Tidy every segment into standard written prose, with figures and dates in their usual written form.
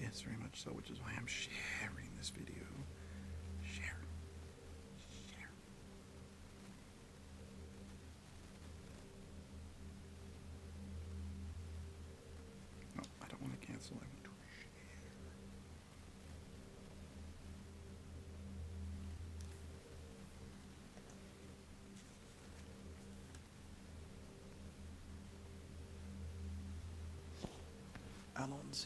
Yes, very much so, which is why I'm sharing this video. Share. Share. No, I don't want to cancel. I want to share. Alonzi.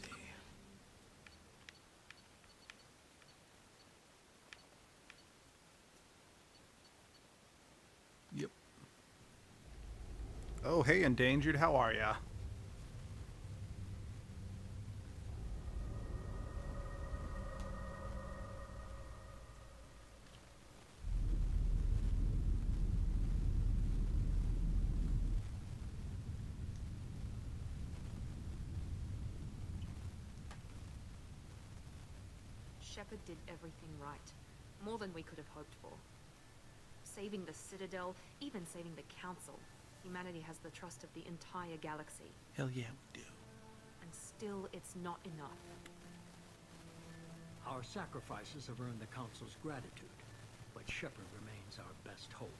Yep. Oh, hey, Endangered. How are ya? Shepard did everything right. More than we could have hoped for. Saving the Citadel, even saving the Council. Humanity has the trust of the entire galaxy. Hell yeah, we do. And still, it's not enough. Our sacrifices have earned the Council's gratitude, but Shepard remains our best hope.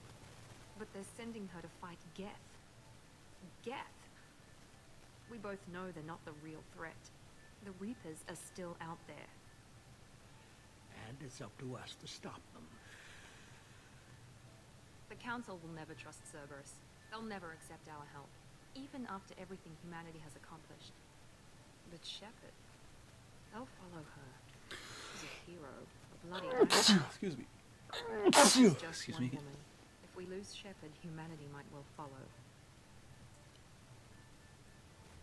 But they're sending her to fight Geth. Geth! We both know they're not the real threat. The Reapers are still out there. And it's up to us to stop them. The Council will never trust Cerberus. They'll never accept our help, even after everything humanity has accomplished. But Shepard, they'll follow her. She's a hero, a bloody hero. Excuse me. Just Excuse one me. woman. If we lose Shepard, humanity might well follow.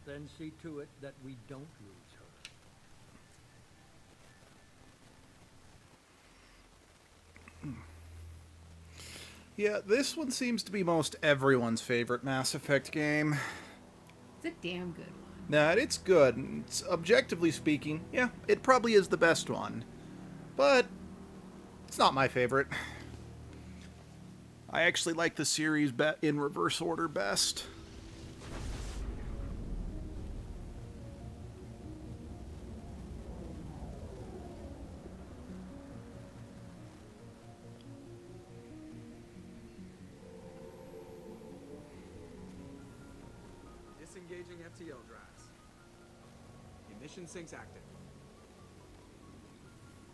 Then see to it that we don't lose her. Yeah, this one seems to be most everyone's favorite Mass Effect game. It's a damn good one. Nah, it's good. It's, objectively speaking, yeah, it probably is the best one. But it's not my favorite. I actually like the series in reverse order best. Disengaging FTL drives. Emission sinks active.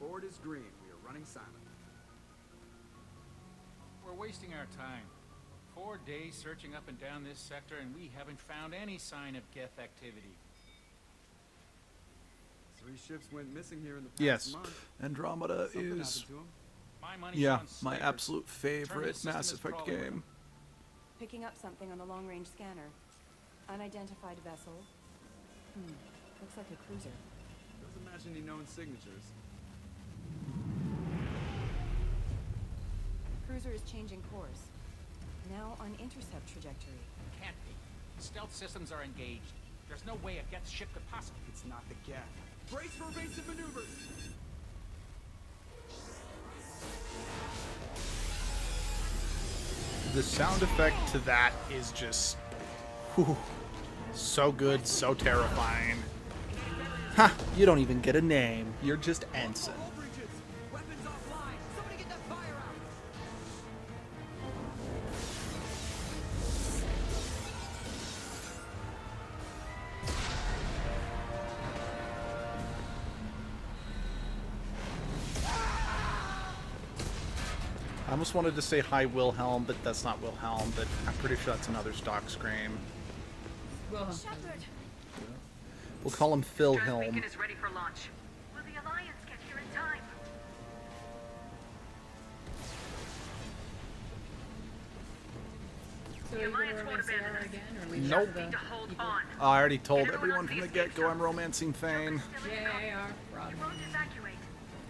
Board is green. We are running silent. We're wasting our time. 4 days searching up and down this sector, and we haven't found any sign of Geth activity. 3 ships went missing here in the past Yes, month. Month Something is, happened to them. My money's yeah, on my snipers. absolute Turn the favorite system Mass is Effect crawling with game. them. Picking up something on the long-range scanner. Unidentified vessel. Looks like a cruiser. Doesn't match any known signatures. Cruiser is changing course. Now on intercept trajectory. Can't be. Stealth systems are engaged. There's no way a Geth ship could possibly... It's not the Geth. Brace for evasive maneuvers! The sound effect to that is just whew, so good, so terrifying. Ha! You don't even get a name. You're just Ensign. All bridges! Weapons offline! Somebody get that fire out! I almost wanted to say hi Wilhelm, but that's not Wilhelm, but I'm pretty sure that's another stock scream. Wilhelm. Shepard! We'll call him Philhelm. Beacon is ready for launch. Will the Alliance get here in time? So are you Alliance gonna won't romance abandon Sarah us. again, or leave Nope. the Need to hold people? on. I already told Get everyone everyone off from the the get-go escape I'm romancing Thane. Still in Yeah, the they are. You Robin. won't evacuate.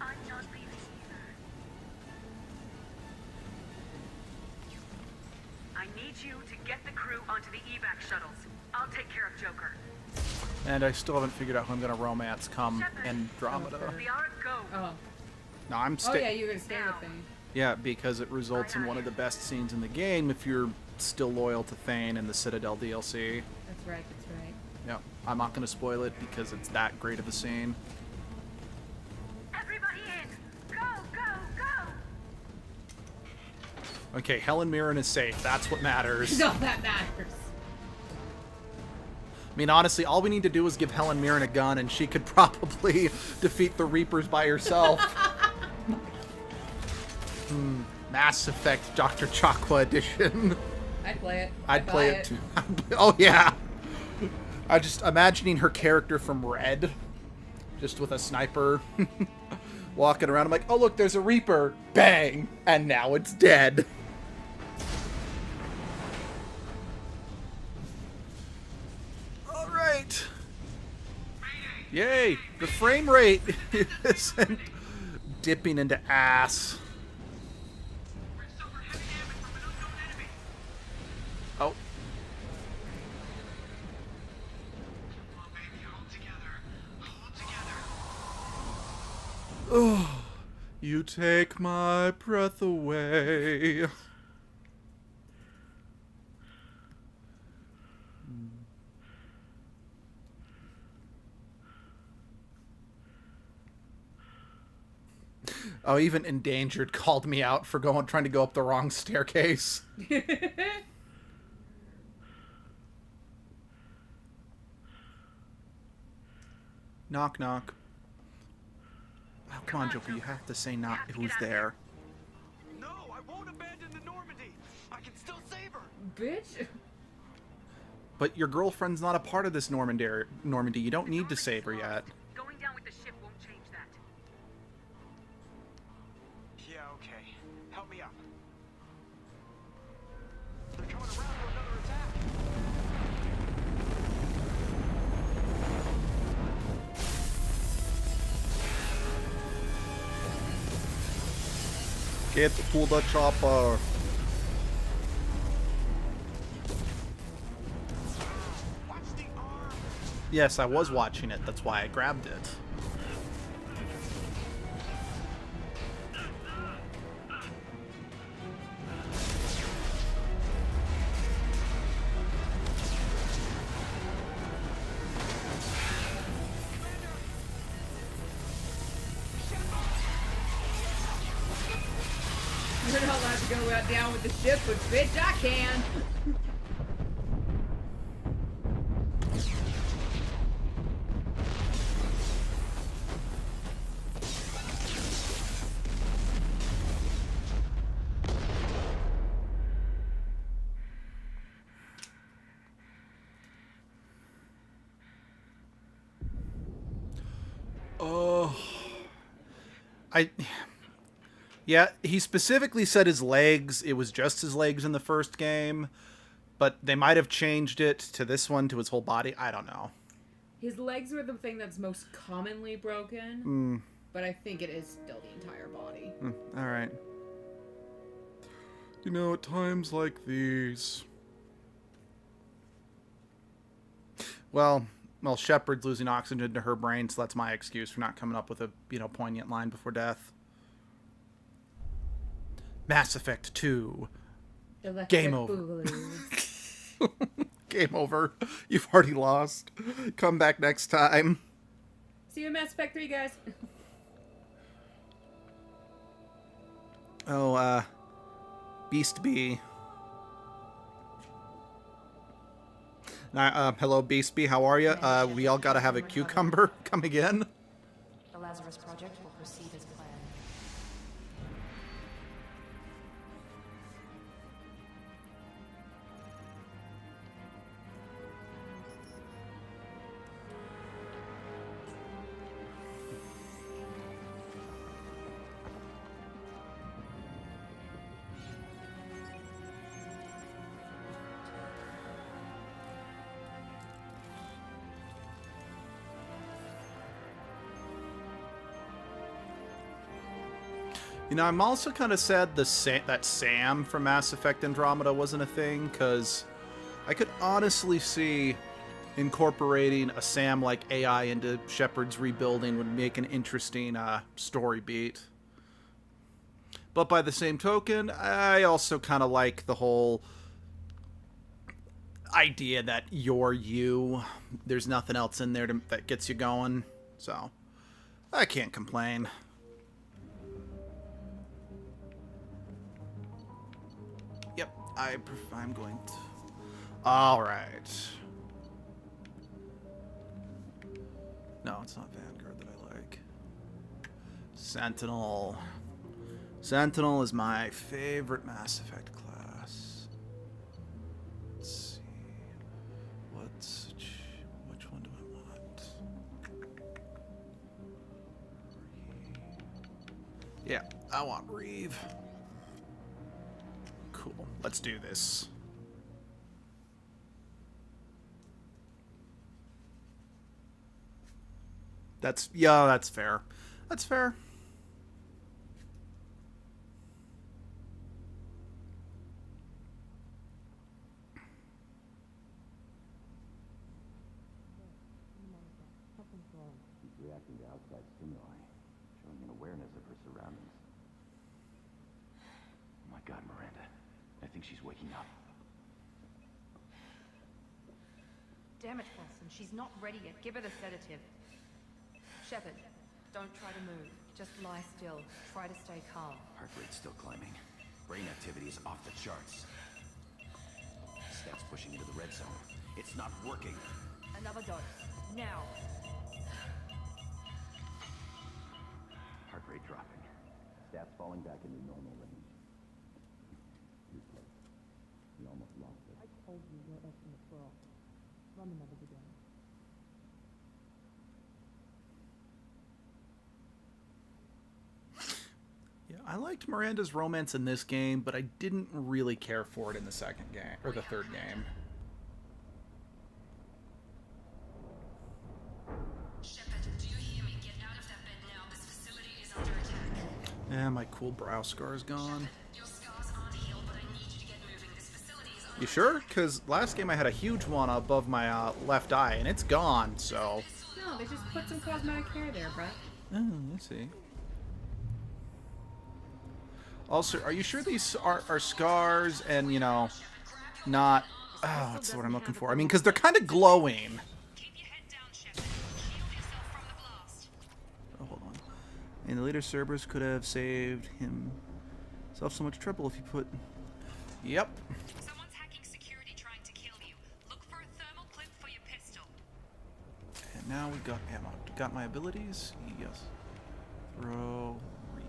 I'm not leaving either. I need you to get the crew onto the evac shuttles. I'll take care of Joker. And I still haven't figured out who I'm going to romance come Andromeda. Okay. Liara, go. Oh. No, I'm Oh yeah, staying. you're gonna stay with Thane. Yeah, because it results in one of the best scenes in the game if you're still loyal to Thane and the Citadel DLC. That's right, that's right. Yeah, I'm not going to spoil it because it's that great of a scene. Okay, Helen Mirren is safe. That's what matters. All that matters. I mean, honestly, all we need to do is give Helen Mirren a gun, and she could probably defeat the Reapers by herself. Mass Effect Dr. Chakwa edition. I'd play it. I'd play buy it too. Oh, yeah. I just imagining her character from Red, just with a sniper, walking around. I'm like, oh, look, there's a Reaper. Bang. And now it's dead. All right. Yay. The frame rate isn't dipping into ass. Oh. Oh, you take my breath away. Oh, even Endangered called me out for trying to go up the wrong staircase. Knock, knock. Oh, come on, Joker. You have to say not who's there. No, I won't abandon the Normandy. I can still save her. Bitch. But your girlfriend's not a part of this Normandy. You don't need to save her yet. Going down with the ship won't change that. Yeah, okay. Help me up. They're coming around for another attack. Get to the chopper. Watch the arm. Yes, I was watching it. That's why I grabbed it. You're not allowed to go out down with the ship, but bitch, I can. Oh. Yeah, he specifically said his legs. It was just his legs in the first game. But they might have changed it to this one, to his whole body. I don't know. His legs were the thing that's most commonly broken. But I think it is still the entire body. All right. You know, at times like these... Well, Shepard's losing oxygen to her brain, so that's my excuse for not coming up with a, poignant line before death. Mass Effect 2. Electric Game over. boogaloo. Game over. You've already lost. Come back next time. See you in Mass Effect 3, guys. Oh, Beast Bee. Hello, Beast Bee. How are you? We all gotta have a cucumber come again. The Lazarus Project will proceed as planned. I'm also kind of sad that Sam from Mass Effect Andromeda wasn't a thing, because I could honestly see incorporating a Sam-like AI into Shepard's rebuilding would make an interesting story beat. But by the same token, I also kind of like the whole idea that you're you. There's nothing else in there that gets you going, so I can't complain. I'm going to... Alright. No, it's not Vanguard that I like. Sentinel. Sentinel is my favorite Mass Effect class. Let's see. Which one do I want? Yeah, I want Reeve. Cool. Let's do this. That's fair. That's fair. She's reacting to outside stimuli, showing an awareness of her surroundings. Oh my god, Miranda. I think she's waking up. Damn it, Wilson. She's not ready yet. Give her the sedative. Shepard, don't try to move. Just lie still. Try to stay calm. Heart rate's still climbing. Brain activity is off the charts. Stats pushing into the red zone. It's not working. Another dose. Now. Heart rate dropping. Stats falling back into normal range. Too close. We almost lost it. I told you your estimates were off. Run the numbers again. Yeah, I liked Miranda's romance in this game, but I didn't really care for it in the second game, or the third game. Shepard, do you hear me? Get out of that bed now. This facility is under attack. Yeah, my cool brow scar's gone. Your scars aren't healed, but I need you to get moving. This facility is under You sure? Because last game I had a huge one above my left eye, and it's gone, so... No, they just put some cosmetic hair there, Brett. Oh, I see. Also, are you sure these are scars and, you know, not... Oh, that's what I'm looking for. I mean, because they're kind of glowing. Keep your head down, Shepard. Shield yourself from the blast. Oh, hold on. And the later Cerberus could have saved himself so much trouble if he put... Yep. Someone's hacking security trying to kill you. Look for a thermal clip for your pistol. And now we got ammo. Got my abilities? Yes. Throw, Reeve.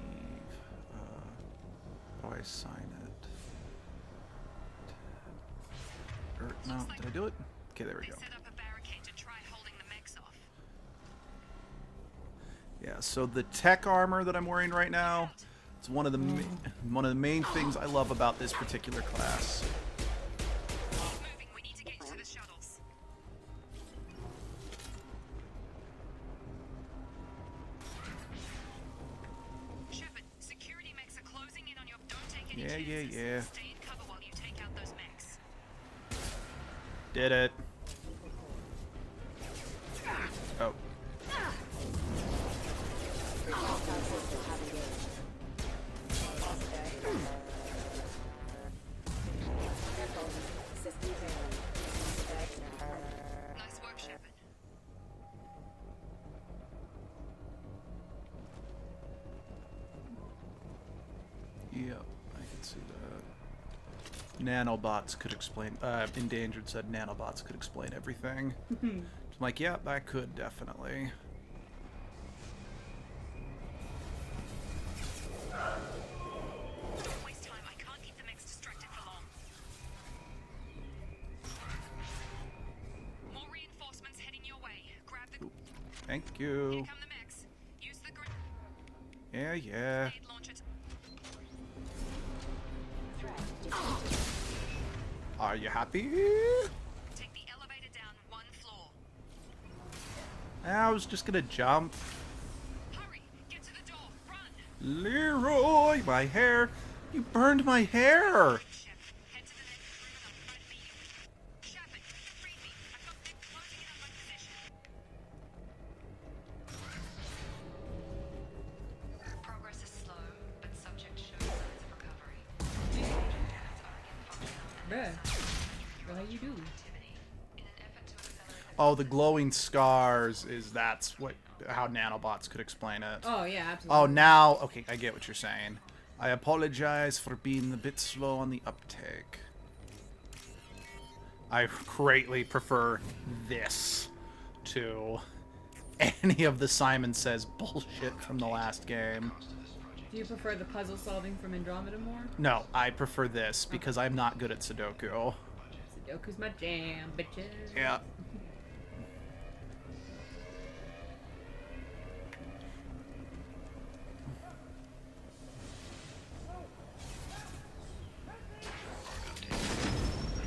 How do I assign it? No, did I do it? Okay, there we They go. set up a barricade to try holding the mechs off. Yeah, so the tech armor that I'm wearing right now, it's one of the main things I love about this particular class. Keep moving. We need to get to the shuttles. Shepard, security mechs are closing in on your... Don't take any chances. Yeah. Stay in cover while you take out those mechs. Did it. Oh. Nice work, Shepard. Yep, I can see that. Nanobots could explain... Endangered said nanobots could explain everything. I'm like, yeah, that could, definitely. Don't waste time. I can't keep the mechs distracted for long. More reinforcements heading your way. Grab the... Thank Here you. come the mechs. Use the Yeah. grenade launcher to... Are you happy? Take the elevator down one floor. I was just gonna jump. Hurry! Get to the door! Run! Leroy, my hair. You burned my hair. Shep, head to the next room and I'll try to meet you. Shepard, free me. I've got them closing in on my position. Progress is slow, but subject shows signs of recovery. Bruh. What do you do? In an effort to accelerate the... Oh, the glowing scars is how nanobots could explain it. Oh, yeah, absolutely. Oh, now, okay, I get what you're saying. I apologize for being a bit slow on the uptake. I greatly prefer this to any of the Simon Says bullshit from the last game. Do you prefer the puzzle solving from Andromeda more? No, I prefer this because I'm not good at Sudoku. Sudoku's my jam, bitches. Yeah.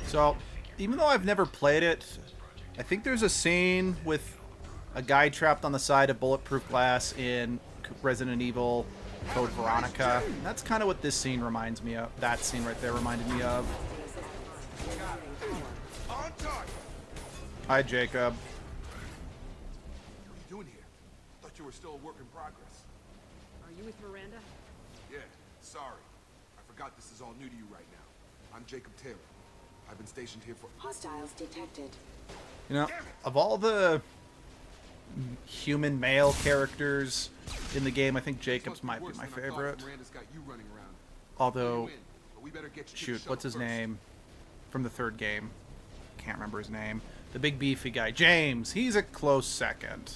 So, even though I've never played it, I think there's a scene with a guy trapped on the side of bulletproof glass in Resident Evil Code Veronica. That's kind of what this scene reminds me of. That scene right there reminded me of. On target. Hi, Jacob. What are you doing here? Thought you were still a work in progress. Are you with Miranda? Yeah, sorry. I forgot this is all new to you right now. I'm Jacob Taylor. I've been stationed here for... Hostiles detected. You know, of all the human male characters in the game, I think Jacob's might be my favorite. Miranda's got you running around. Although, You win, but we better get you to the shoot, what's his shuttle first. name from the third game? Can't remember his name. The big beefy guy, James. He's a close second.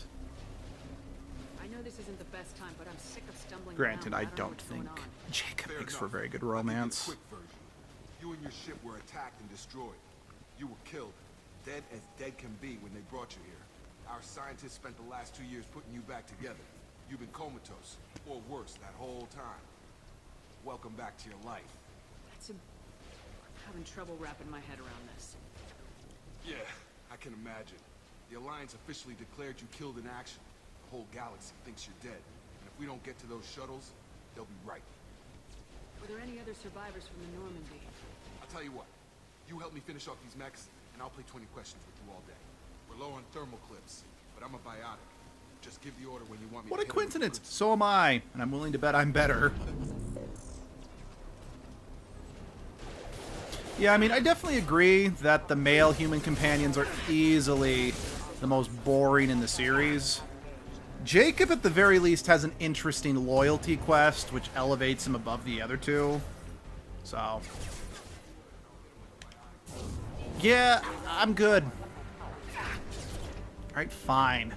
I know this isn't the best time, but I'm sick of stumbling Granted, around. I and know don't what's going think on. Jacob Fair makes enough. for very good I'll give you the romance. quick version. You and your ship were attacked and destroyed. You were killed, dead as dead can be when they brought you here. Our scientists spent the last 2 years putting you back together. You've been comatose, or worse, that whole time. Welcome back to your life. I'm having trouble wrapping my head around this. Yeah, I can imagine. The Alliance officially declared you killed in action. The whole galaxy thinks you're dead. And if we don't get to those shuttles, they'll be right. Were there any other survivors from the Normandy? I'll tell you what. You help me finish off these mechs, and I'll play 20 questions with you all day. We're low on thermal clips, but I'm a biotic. Just give the order when you want me What to a hit 'em with coincidence. clips. So am I, and I'm willing to bet I'm better. Yeah, I mean, I definitely agree that the male human companions are easily the most boring in the series. Jacob, at the very least, has an interesting loyalty quest, which elevates him above the other two. So... yeah, I'm good. Alright, fine.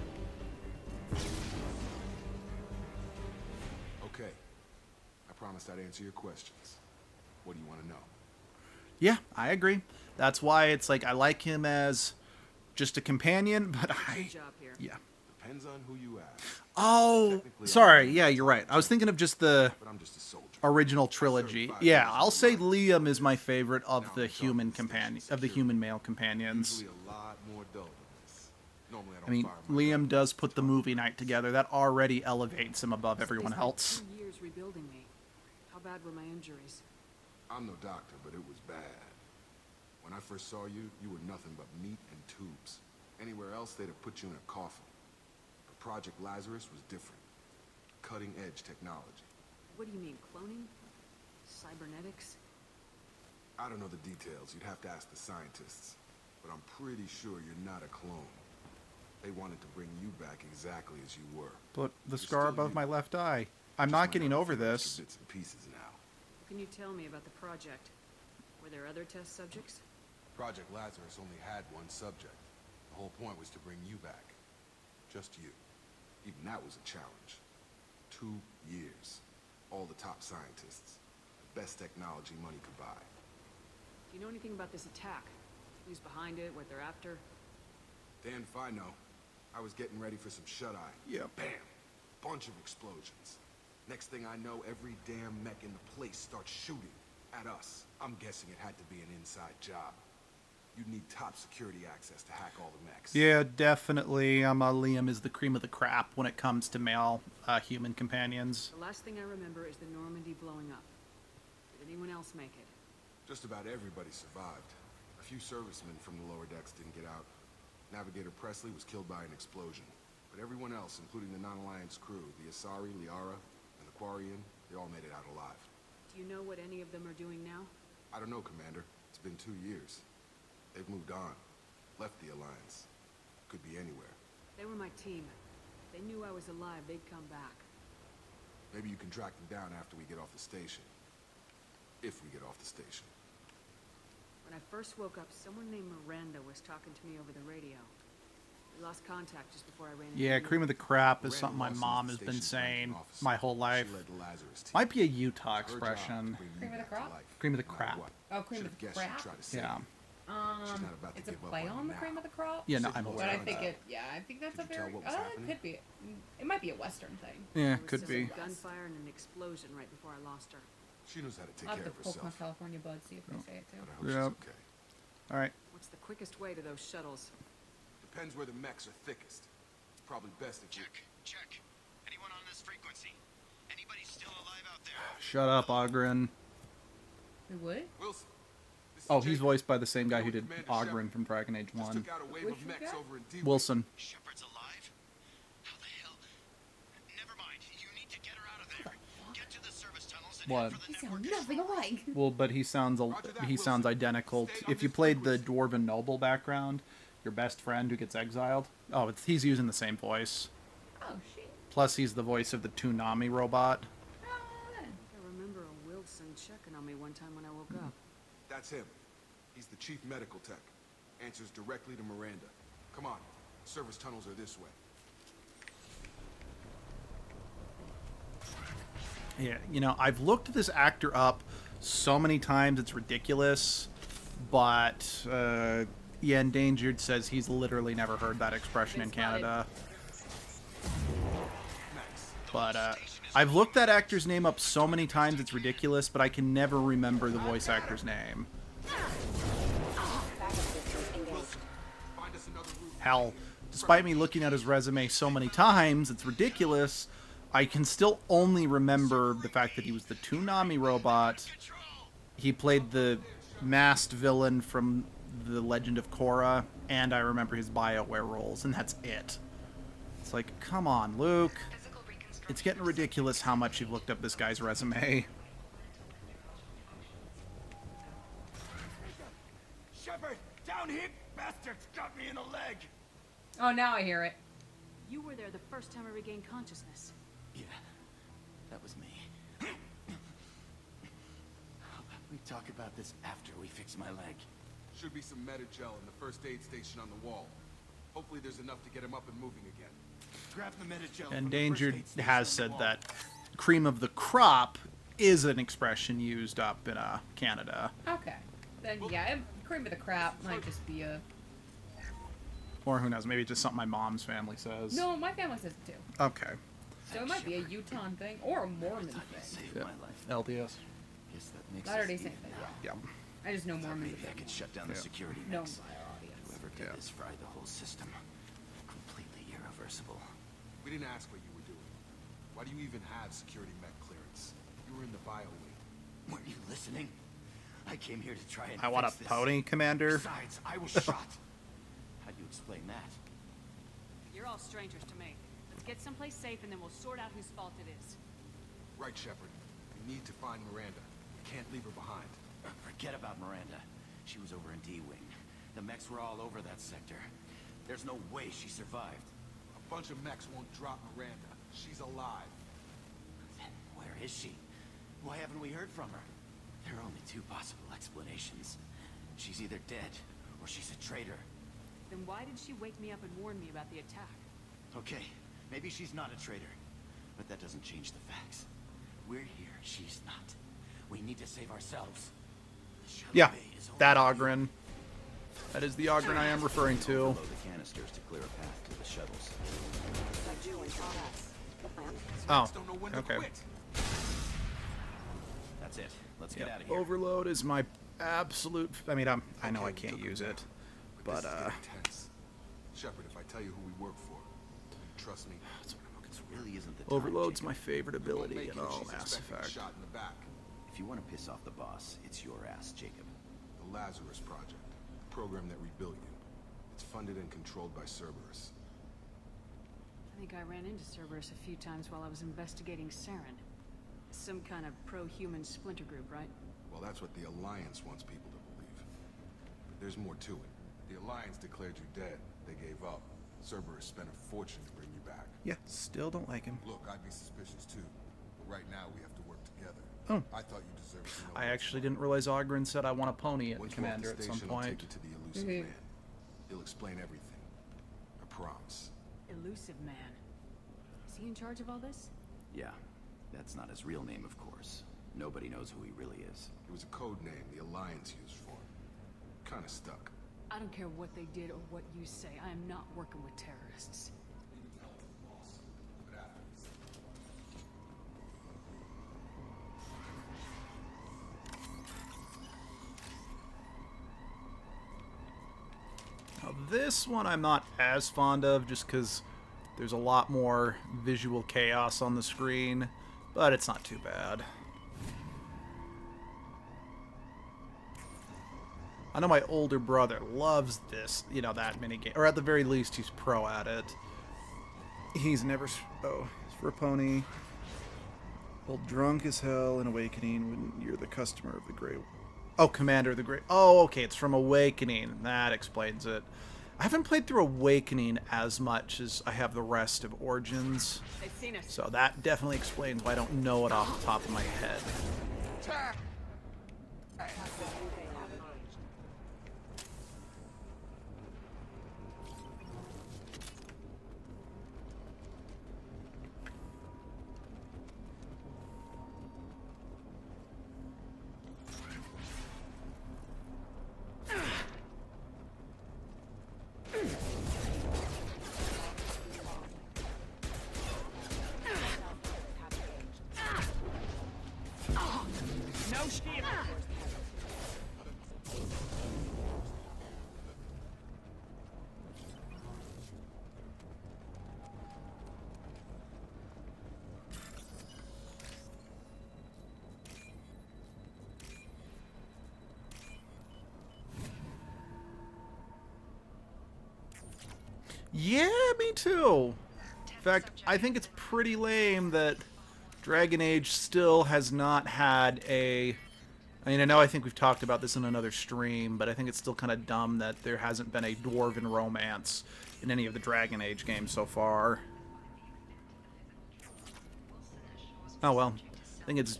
Okay. I promised I'd answer your questions. What do you want to know? Yeah, I agree. That's why it's like I like him as just a companion, but Good job here. yeah. Depends on who you ask. Oh, sorry. Yeah, you're right. I was thinking of just the But I'm just a soldier. original trilogy. Yeah, I'll say Liam is my favorite of the human companion, of the human male companions. Usually a lot more dull than this. Normally I don't I mean, fire my Liam gun. does put the movie night together. That already elevates him above everyone They spent else. 2 years rebuilding me. How bad were my injuries? I'm no doctor, but it was bad. When I first saw you, you were nothing but meat and tubes. Anywhere else, they'd have put you in a coffin. But Project Lazarus was different. Cutting-edge technology. What do you mean, cloning? Cybernetics? I don't know the details. You'd have to ask the scientists. But I'm pretty sure you're not a clone. They wanted to bring you back exactly as you were. But the You're scar still above you. my left eye. I'm Just not might getting have a over few extra this. bits and pieces now. What can you tell me about the project? Were there other test subjects? Project Lazarus only had one subject. The whole point was to bring you back. Just you. Even that was a challenge. 2 years. All the top scientists. The best technology money could buy. Do you know anything about this attack? Who's behind it? What they're after? Damn if I know. I was getting ready for some shut-eye. Yep. Bam! Bunch of explosions. Next thing I know, every damn mech in the place starts shooting at us. I'm guessing it had to be an inside job. You'd need top security access to hack all the mechs. Yeah, definitely. Liam is the cream of the crap when it comes to male human companions. The last thing I remember is the Normandy blowing up. Did anyone else make it? Just about everybody survived. A few servicemen from the lower decks didn't get out. Navigator Presley was killed by an explosion. But everyone else, including the non-Alliance crew, the Asari, Liara, and the Quarian, they all made it out alive. Do you know what any of them are doing now? I don't know, Commander. It's been 2 years. They've moved on. Left the Alliance. Could be anywhere. They were my team. They knew I was alive, they'd come back. Maybe you can track them down after we get off the station. If we get off the station. When I first woke up, someone named Miranda was talking to me over the radio. We lost contact just before I ran into Yeah, you. cream of the crap is Miranda something my Lawson's mom the has been station's ranking saying officer. my whole life. She led the Lazarus team. Might be a Utah Her job to expression. bring you Cream of the back to crop? life, Cream of the no matter crap. what. Oh, cream of Should've the guessed she'd crap? try to save Yeah. you. She's not about to It's a give up play on on you the cream now. of the crop. Yeah, no, Sit I'm close But aware I of think that. it, yeah, I think that's Could a you tell very, what was it happening? could be, it might be a Western thing. Yeah, There was could some be. gunfire and an explosion right before I lost her. She knows how to take I'll have care to of poke my herself. California bud, see if they say it too. But I hope Yep. she's okay. All right. What's the quickest way to those shuttles? Depends where the mechs are thickest. It's probably best if you... Check. Anyone on this frequency? Anybody still alive out there? Shut up, Ogren. We would? Wilson. This is Oh, he's Jacob. voiced by the same guy who did Commander Ogren Shepard. from Dragon Age Just 1. took out a wave Which of mechs guy? over in D-Wing. Wilson. Shepard's alive? How the hell? Never mind. You need to get her out of there. Get to the service tunnels and What? head for the He network sounds nothing control. alike. Well, but he sounds Roger that, he sounds Wilson. identical. Stay on If you this played the frequency. Dwarven Noble background, your best friend who gets exiled. Oh, he's using the same voice. Oh, shit. Plus, he's the voice of the Toonami robot. Oh, then. I remember a Wilson checking on me one time when I woke up. That's him. He's the chief medical tech. Answers directly to Miranda. Come on. Service tunnels are this way. Yeah, you know, I've looked this actor up so many times, it's ridiculous. But, yeah, Endangered says he's literally never heard that expression in Been spotted. Canada. Max. But, I've looked that actor's name up so many times, it's ridiculous, but I can never remember the voice actor's name. Find us another route. Hell, despite me looking at his resume so many times, it's ridiculous. I can still only remember the fact that he was the Toonami robot. He played the masked villain from The Legend of Korra, and I remember his BioWare roles, and that's it. It's like, come on, Luke. It's getting ridiculous how much you've looked up this guy's resume. Shepard, down here! Bastards got me in the leg! Oh, now I hear it. You were there the first time I regained consciousness. Yeah, that was me. We talk about this after we fix my leg. Should be some Metagel in the first aid station on the wall. Hopefully there's enough to get him up and moving again. Grab the Metagel. from the Endangered first aid station has on said the wall. that cream of the crop is an expression used up in Canada. Okay. Then, yeah, cream of the crap might just be a... Or who knows, maybe it's just something my mom's family says. No, my family says it too. Okay. So it might be a Utah thing or a Mormon You thing. saved Yeah. my life. LDS. Guess that makes Latter-day us Saint even. thing. Yeah. I just know Thought Mormons. maybe I could shut down the Yeah. security Known mix. by our audience. Whoever did Yeah. this fried the whole system. Completely irreversible. We didn't ask what you were doing. Why do you even have security mech clearance? You were in the bio wing. Weren't you listening? I came here to try and I want a fix this. pony, Commander. Besides, I was shot. How do you explain that? You're all strangers to me. Let's get someplace safe and then we'll sort out whose fault it is. Right, Shepard. We need to find Miranda. We can't leave her behind. Forget about Miranda. She was over in D-Wing. The mechs were all over that sector. There's no way she survived. A bunch of mechs won't drop Miranda. She's alive. Then where is she? Why haven't we heard from her? There are only two possible explanations. She's either dead, or she's a traitor. Then why did she wake me up and warn me about the attack? Okay, maybe she's not a traitor. But that doesn't change the facts. We're here, she's not. We need to save ourselves. The shuttle Yeah, bay is that over Ogren. That is the Ogren I am referring to. Load the canisters to clear a path to the shuttles. Oh, Mechs don't know when to okay. quit. That's it. Let's get Yeah, out of here. Overload is my absolute... I mean, I know I Okay, can't look, use it, But but, this is getting tense. Shepard, if I tell you who we work for, will you trust me? This really isn't the time, Overload's Jacob. my favorite We won't ability make in it if all she's Mass expecting a Effect. shot in the back. If you want to piss off the boss, it's your ass, Jacob. The Lazarus Project, the program that rebuilt you. It's funded and controlled by Cerberus. I think I ran into Cerberus a few times while I was investigating Saren. Some kind of pro-human splinter group, right? Well, that's what the Alliance wants people to believe. But there's more to it. The Alliance declared you dead. They gave up. Cerberus spent a fortune to bring you back. Yeah, still don't like him. Look, I'd be suspicious too. But right now we have to work together. Oh. I thought you service in I Old actually didn't realize Ogren said I want a pony at Once Commander we're at at the some station, I'll point. take you to the elusive Mhm. man. He'll explain everything. I promise. Elusive man. Is he in charge of all this? Yeah, that's not his real name, of course. Nobody knows who he really is. It was a code name the Alliance used for him. Kinda stuck. I don't care what they did or what you say. I am not working with terrorists. Now, this one I'm not as fond of just because there's a lot more visual chaos on the screen, but it's not too bad. I know my older brother loves this, you know, that minigame, or at the very least, he's pro at it. He's never. Oh, it's for a pony. Well, drunk as hell in Awakening when you're the customer of the Grey. Oh, Commander of the Grey. Oh, okay, it's from Awakening. That explains it. I haven't played through Awakening as much as I have the rest of Origins, They've seen us. so that definitely explains why I don't know it off the top of my head. No shield. Yeah, me too. In fact, I think it's pretty lame that Dragon Age still has not had a... I mean, I think we've talked about this in another stream, but I think it's still kind of dumb that there hasn't been a dwarven romance in any of the Dragon Age games so far. Oh well, I think it's...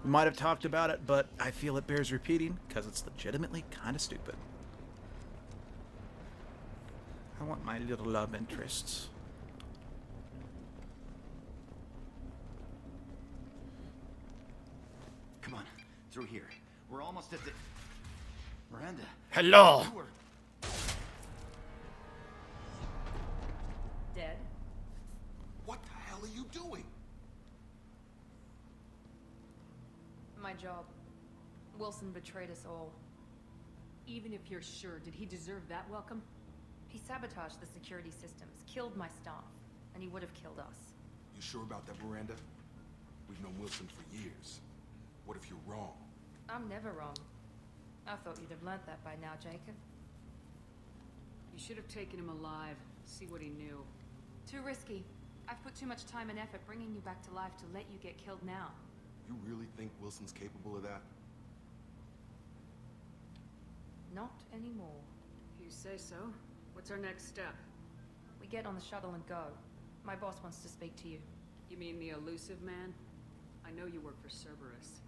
We might have talked about it, but I feel it bears repeating, because it's legitimately kind of stupid. I want my little love interests. Come on, through here. We're almost at the... Miranda. Hello! You were... Dead? What the hell are you doing? My job. Wilson betrayed us all. Even if you're sure, did he deserve that welcome? He sabotaged the security systems, killed my staff, and he would have killed us. You sure about that, Miranda? We've known Wilson for years. What if you're wrong? I'm never wrong. I thought you'd have learnt that by now, Jacob. You should have taken him alive. See what he knew. Too risky. I've put too much time and effort bringing you back to life to let you get killed now. You really think Wilson's capable of that? Not anymore. You say so. What's our next step? We get on the shuttle and go. My boss wants to speak to you. You mean the elusive man? I know you work for Cerberus.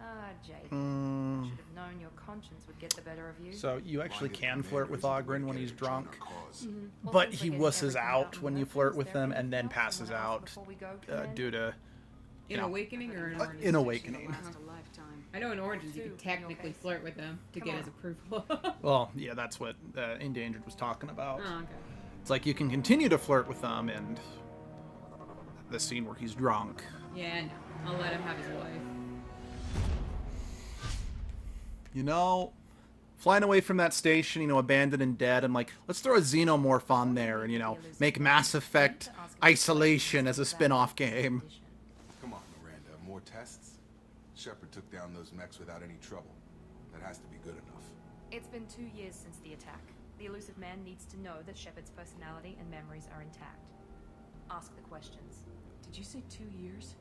Ah, Jacob. Should have known your conscience would get the better of you. So you actually Blinded can flirt with commanders Ogren are when the way he's to join our drunk, cause. Well, but since he we're getting wusses everything out in when the you open, flirt is with there them and anything then else you passes wanna ask out before we go, Commander? due to... In know, Awakening or in Origins? in Awakening. Last a lifetime. I know in Origins you Two, can in your technically case. flirt with them to Come get on. his approval. Well, yeah, that's what Endangered was talking about. Oh, okay. It's like you can continue to flirt with them, and the scene where he's drunk. Yeah, no. I'll let him have his wife. You know, flying away from that station, you know, abandoned and dead, I'm like, let's throw a Xenomorph on there and, you know, make Mass Effect Isolation as a spin-off game. Come on, Miranda. More tests? Shepard took down those mechs without any trouble. That has to be good enough. It's been 2 years since the attack. The elusive man needs to know that Shepard's personality and memories are intact. Ask the questions. Did you say 2 years?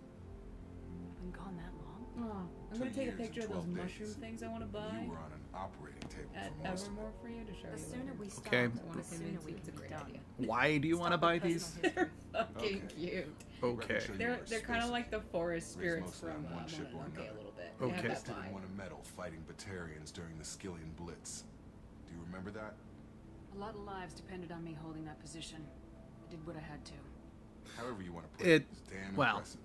I've been gone that long? Oh, I'm 2 gonna take a years picture and of those 12 mushroom days. things I want to buy. You were on an operating table At for most of Evermore for you to show The you sooner later. we start, Okay. I want the to sooner convince we you it's a can be great done. idea. Why do you want to buy these? Personal They're history. fucking cute. Okay. They're kind of like the forest Raised spirits mostly from on one ship or Mononoke another. a little bit. They have Okay. that Didn't vibe. won a medal fighting Batarians during the Skillian Blitz. Do you remember that? A lot of lives depended on me holding that position. I did what I had to. However you want to put It- it. It's damn well, impressive.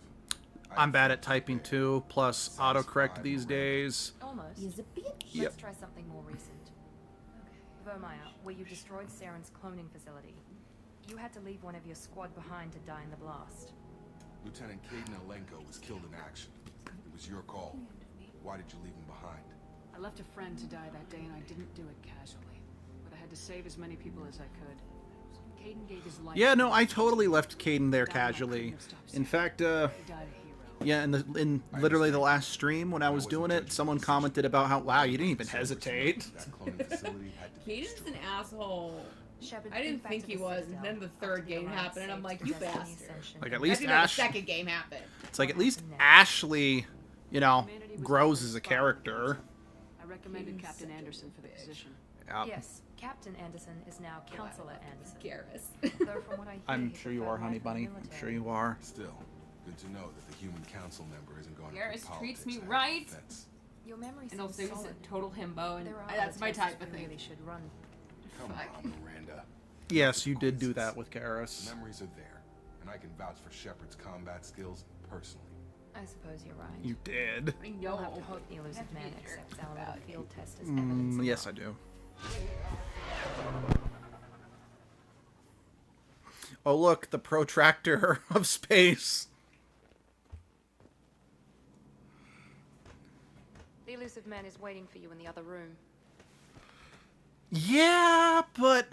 I'm bad at typing too, plus autocorrect these days. Almost. He's a bitch. Yep. Let's try something more recent. Vermeer, where you destroyed Saren's cloning facility. You had to leave one of your squad behind to die in the blast. Lieutenant Caden Alenko was killed in action. It was your call. Why did you leave him behind? I left a friend to die that day, and I didn't do it casually. But I had to save as many people as I could. Caden gave his life. Yeah, for no, me. I totally left Caden there That one I casually. couldn't have stopped In Saren. fact, He died a hero. yeah, in literally the last stream when I was doing it, someone commented about how, wow, you didn't even hesitate. That cloning facility had to be Caden's destroyed. an asshole. Shepard, I didn't back think to he the was, Citadel and then the after third the game Alliance happened, and I'm saved like, the you Destiny bastard. Ascension. Like, at I least didn't know the Ash, second game happened. it's like at least Ashley, you know, Humanity was grows always as a spotted. character. I recommended Caden's Captain such a Anderson for the bitch. position. Yeah. Yes, Captain Anderson is now Counselor Anderson. Garrus. Though from what I hear, I'm he sure you preferred are, honey life in the bunny. I'm military. sure you are. Still, good to know that the human council member isn't going Garrus into treats politics me ahead of right. defense. Your memory And seems also he's solid. a total himbo, and There are that's other my tests type of we thing. really should run. Come on, Miranda. Yes, you did do that Coincidence. with The Garrus. memories are there, and I can vouch for Shepard's combat skills personally. I suppose you're right. You did. I You'll know. have to hope the elusive Have to be man a jerk accepts our about little it. field test as evidence. Yes, I do. Oh, look, the protractor of space. The elusive man is waiting for you in the other room. Yeah, but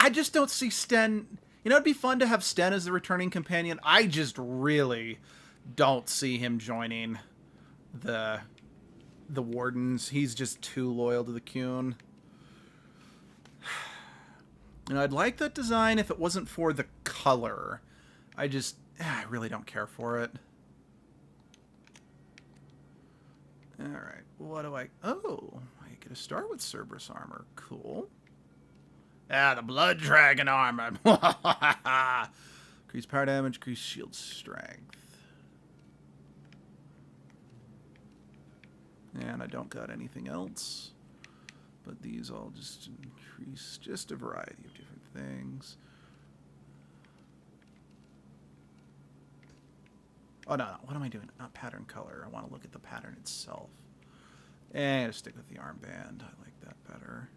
I just don't see Sten. You know, it'd be fun to have Sten as the returning companion. I just really don't see him joining the Wardens. He's just too loyal to the Qun. You know, I'd like that design if it wasn't for the color. I really don't care for it. Alright, what do I... Oh, I get to start with Cerberus armor. Cool. Ah, the Blood Dragon armor. Increase power damage, increase shield strength. And I don't got anything else. But these all just increase just a variety of different things. Oh, no. What am I doing? Not pattern color. I want to look at the pattern itself. And stick with the armband. I like that better.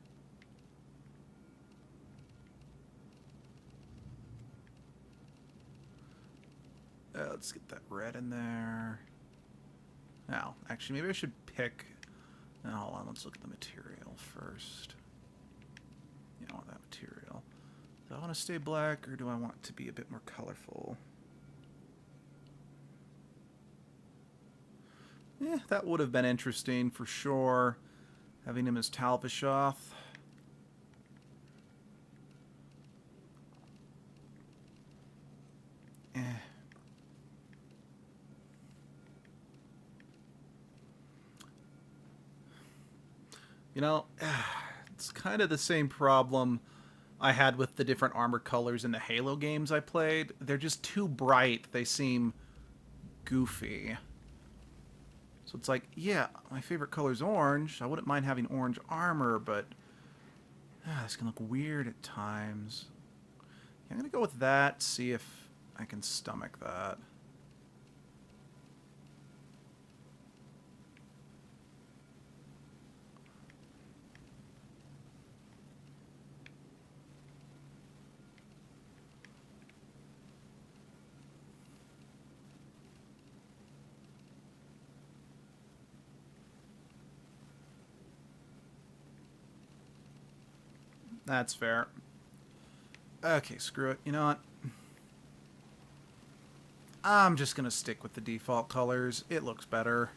Let's get that red in there. Now, actually, maybe I should pick... Now, hold on. Let's look at the material first. Yeah, I want that material. Do I want to stay black, or do I want it to be a bit more colorful? Yeah, that would have been interesting for sure. Having him as Talvishoth. Eh. You know, it's kind of the same problem I had with the different armor colors in the Halo games I played. They're just too bright. They seem goofy. So it's like, yeah, my favorite color is orange. I wouldn't mind having orange armor, but this can look weird at times. I'm going to go with that, see if I can stomach that. That's fair. Okay, screw it. You know what? I'm just going to stick with the default colors. It looks better.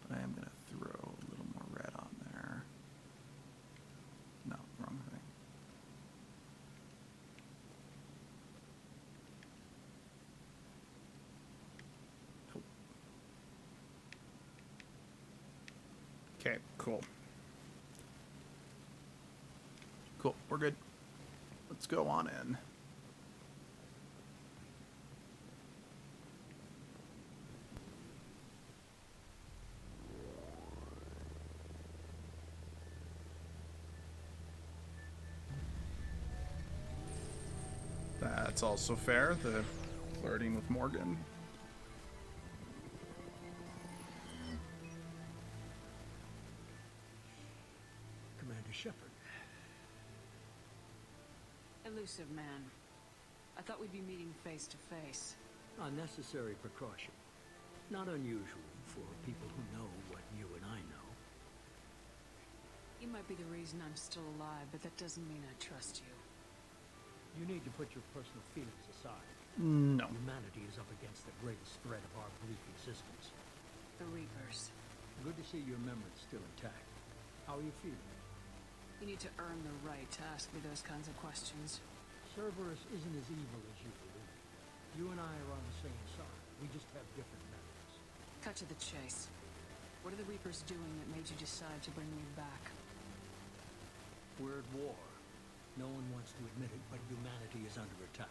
But I am going to throw a little more red on there. No, wrong thing. Okay, cool. Cool, we're good. Let's go on in. That's also fair, the flirting with Morgan. Commander Shepard. Elusive man. I thought we'd be meeting face to face. Unnecessary precaution. Not unusual for people who know what you and I know. You might be the reason I'm still alive, but that doesn't mean I trust you. You need to put your personal feelings aside. No. Humanity is up against the greatest threat of our brief existence. The Reapers. Good to see your memory's still intact. How are you feeling? You need to earn the right to ask me those kinds of questions. Cerberus isn't as evil as you believe. You and I are on the same side. We just have different methods. Cut to the chase. What are the Reapers doing that made you decide to bring me back? We're at war. No one wants to admit it, but humanity is under attack.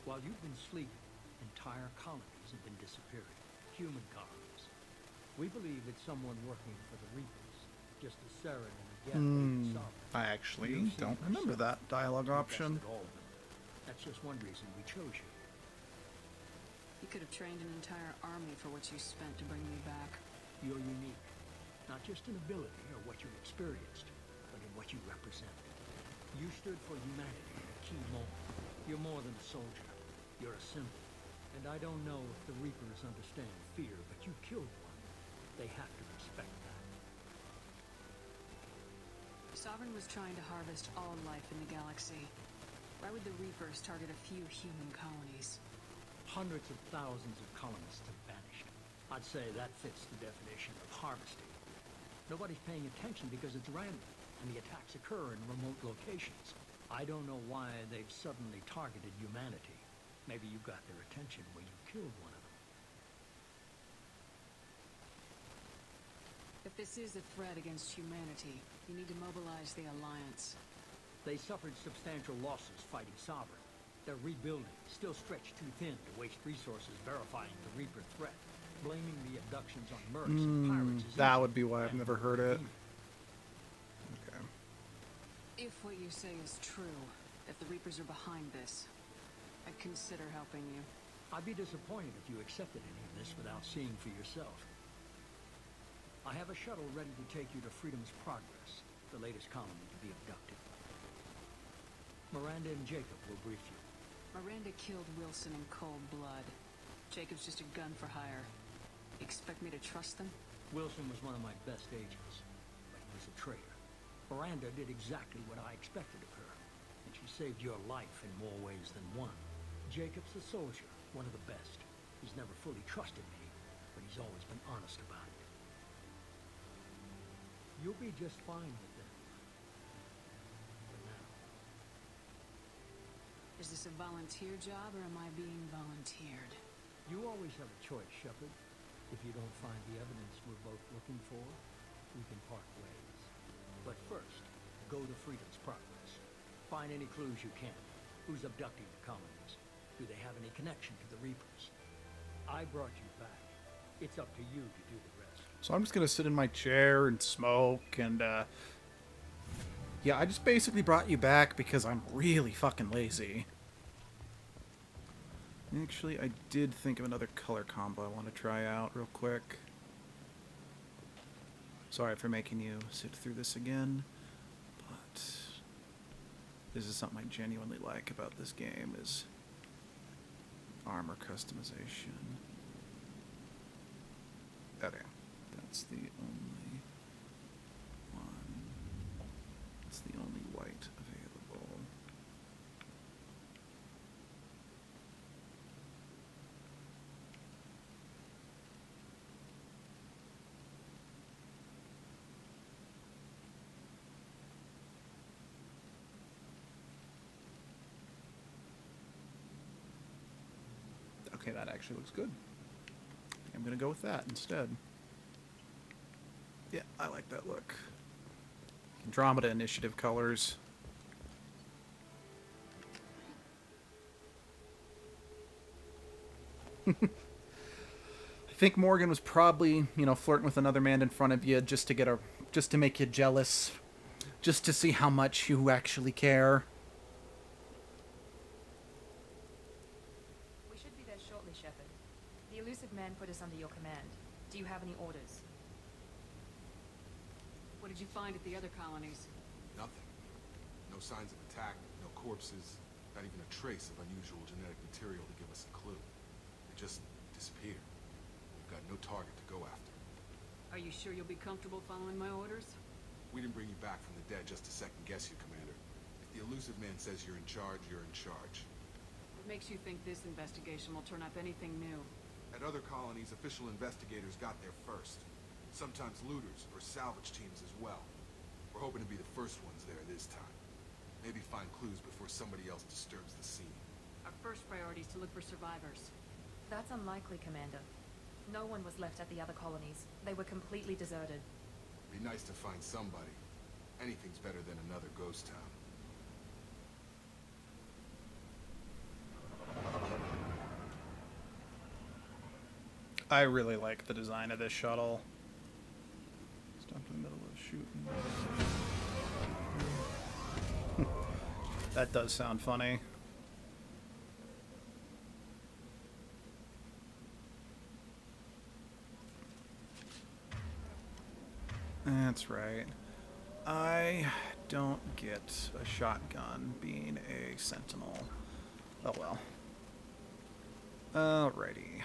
While you've been sleeping, entire colonies have been disappearing. Human colonies. We believe it's someone working for the Reapers, just as Saren and Geth Sovereign. I actually You've seen don't it remember yourself. that dialogue We option. bested all of them. That's just one reason we chose you. You could have trained an entire army for what you spent to bring me back. You're unique. Not just in ability or what you experienced, but in what you represent. You stood for humanity at a key moment. You're more than a soldier. You're a symbol. And I don't know if the Reapers understand fear, but you killed one. They have to respect that. Sovereign was trying to harvest all life in the galaxy. Why would the Reapers target a few human colonies? Hundreds of thousands of colonists have vanished. I'd say that fits the definition of harvesting. Nobody's paying attention because it's random, and the attacks occur in remote locations. I don't know why they've suddenly targeted humanity. Maybe you got their attention when you killed one of them. If this is a threat against humanity, you need to mobilize the Alliance. They suffered substantial losses fighting Sovereign. They're rebuilding, still stretched too thin to waste resources verifying the Reaper threat. Blaming the abductions on mercs and pirates is That easy. would be why I've And never heard it. convenient. Okay. If what you say is true, if the Reapers are behind this, I'd consider helping you. I'd be disappointed if you accepted any of this without seeing for yourself. I have a shuttle ready to take you to Freedom's Progress, the latest colony to be abducted. Miranda and Jacob will brief you. Miranda killed Wilson in cold blood. Jacob's just a gun for hire. Expect me to trust them? Wilson was one of my best agents, but he was a traitor. Miranda did exactly what I expected of her, and she saved your life in more ways than one. Jacob's a soldier, one of the best. He's never fully trusted me, but he's always been honest about it. You'll be just fine with them. For now. Is this a volunteer job, or am I being volunteered? You always have a choice, Shepard. If you don't find the evidence we're both looking for, we can part ways. But first, go to Freedom's Progress. Find any clues you can. Who's abducting the colonies? Do they have any connection to the Reapers? I brought you back. It's up to you to do the rest. So I'm just gonna sit in my chair and smoke and yeah, I just basically brought you back because I'm really fucking lazy. Actually, I did think of another color combo I want to try out real quick. Sorry for making you sit through this again, but this is something I genuinely like about this game is armor customization. Okay, that's the only one. That's the only white available. Okay, that actually looks good. I'm gonna go with that instead. Yeah, I like that look. Andromeda Initiative colors. I think Morgan was probably, you know, flirting with another man in front of you just to make you jealous, just to see how much you actually care. We should be there shortly, Shepard. The elusive man put us under your command. Do you have any orders? What did you find at the other colonies? Nothing. No signs of attack, no corpses, not even a trace of unusual genetic material to give us a clue. They just disappeared. We've got no target to go after. Are you sure you'll be comfortable following my orders? We didn't bring you back from the dead just to second guess you, Commander. If the elusive man says you're in charge, you're in charge. What makes you think this investigation will turn up anything new? At other colonies, official investigators got there first. Sometimes looters or salvage teams as well. We're hoping to be the first ones there this time. Maybe find clues before somebody else disturbs the scene. Our first priority is to look for survivors. That's unlikely, Commander. No one was left at the other colonies. They were completely deserted. Be nice to find somebody. Anything's better than another ghost town. I really like the design of this shuttle. Stop in the middle of shooting. That does sound funny. That's right. I don't get a shotgun being a sentinel. Oh well. Alrighty.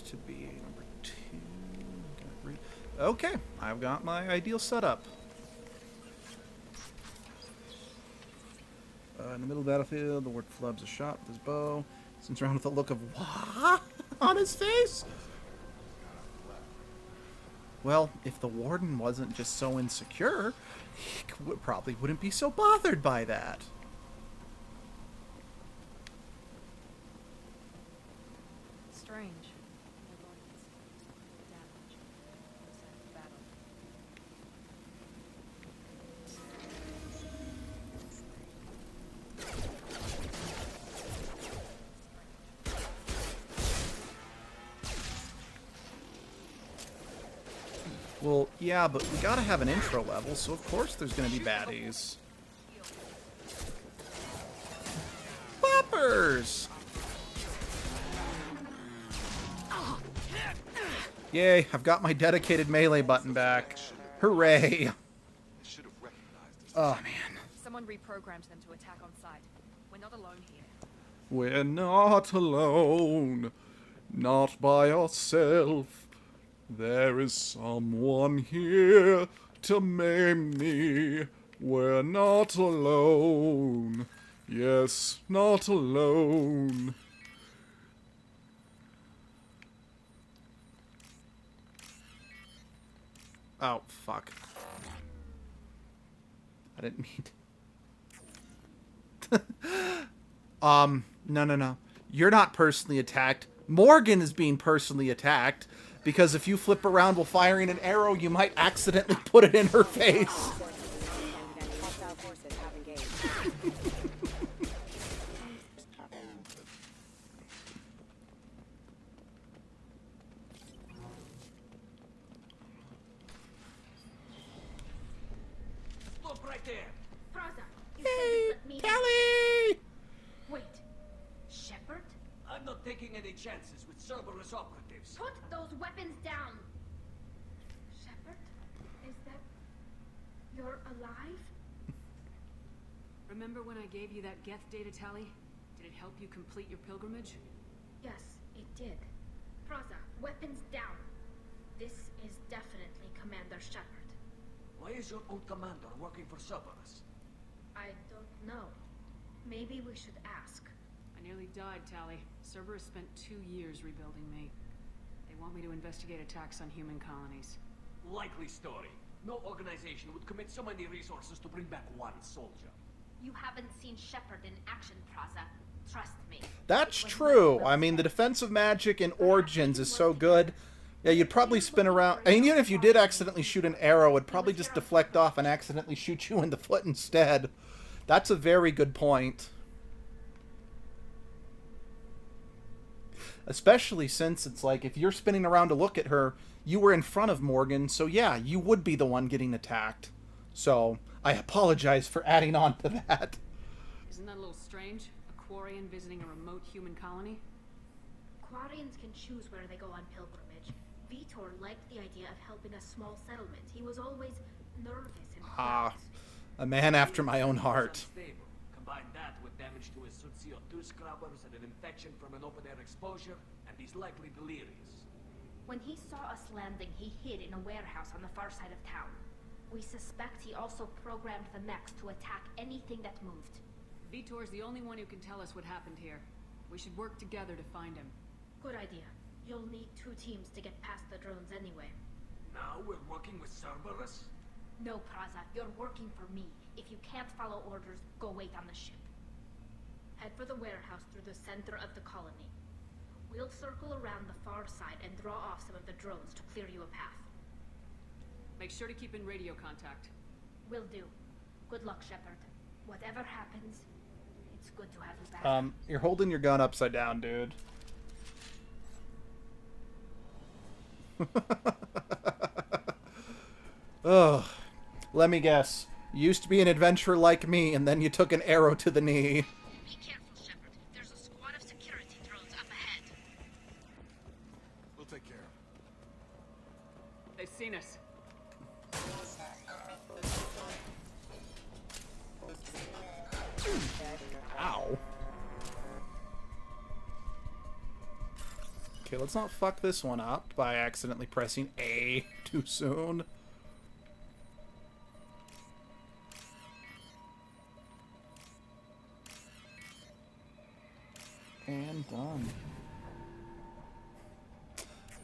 To be number 2. Okay, I've got my ideal setup. In the middle of the battlefield, the ward flubs a shot with his bow. Sends around with a look of what on his face. Well, if the warden wasn't just so insecure, he probably wouldn't be so bothered by that. Strange. Their bodies. Damage. No sign of battle. Well, yeah, but we gotta have an intro level, so of course there's gonna be baddies. Poppers! Yay, I've got my dedicated melee button back. Hooray! Oh, man. Someone reprogrammed them to attack on sight. We're not alone here. We're not alone. Not by ourselves. There is someone here to maim me. We're not alone. Yes, not alone. Oh, fuck. I didn't mean to. No. You're not personally attacked. Morgan is being personally attacked. Because if you flip around while firing an arrow, you might accidentally put it in her face. Look right there. Praza, you Hey, said you let me Kelly! Wait. Shepard? I'm not taking any chances with Cerberus operatives. Put those weapons down! Shepard? Is that... You're alive? Remember when I gave you that Geth data tally? Did it help you complete your pilgrimage? Yes, it did. Praza, weapons down. This is definitely Commander Shepard. Why is your old commander working for Cerberus? I don't know. Maybe we should ask. I nearly died, Tali. Cerberus spent 2 years rebuilding me. They want me to investigate attacks on human colonies. Likely story. No organization would commit so many resources to bring back one soldier. You haven't seen Shepard in action, Praza. Trust me. That's true. I mean, the defensive magic in Origins is so good. Yeah, you'd probably spin around. I mean, even if you did accidentally shoot an arrow, it'd probably just deflect off and accidentally shoot you in the foot instead. That's a very good point. Especially since it's like, if you're spinning around to look at her, you were in front of Morgan, so yeah, you would be the one getting attacked. So, I apologize for adding on to that. Isn't that a little strange? A Quarian visiting a remote human colony? Quarians can choose where they go on pilgrimage. Vitor liked the idea of helping a small settlement. He was always nervous and quiet. A man after my own heart. Unstable. Combine that with damage to his CO2 scrubbers and an infection from an open-air exposure, and he's likely delirious. When he saw us landing, he hid in a warehouse on the far side of town. We suspect he also programmed the mechs to attack anything that moved. Vitor's the only one who can tell us what happened here. We should work together to find him. Good idea. You'll need 2 teams to get past the drones anyway. Now we're working with Cerberus? No, Praza, you're working for me. If you can't follow orders, go wait on the ship. Head for the warehouse through the center of the colony. We'll circle around the far side and draw off some of the drones to clear you a path. Make sure to keep in radio contact. Will do. Good luck, Shepard. Whatever happens, it's good to have you back. You're holding your gun upside down, dude. Ugh. Let me guess. You used to be an adventurer like me, and then you took an arrow to the knee. Be careful, Shepard. There's a squad of security drones up ahead. We'll take care of it. They've seen us. Ow. Okay, let's not fuck this one up by accidentally pressing A too soon. And done.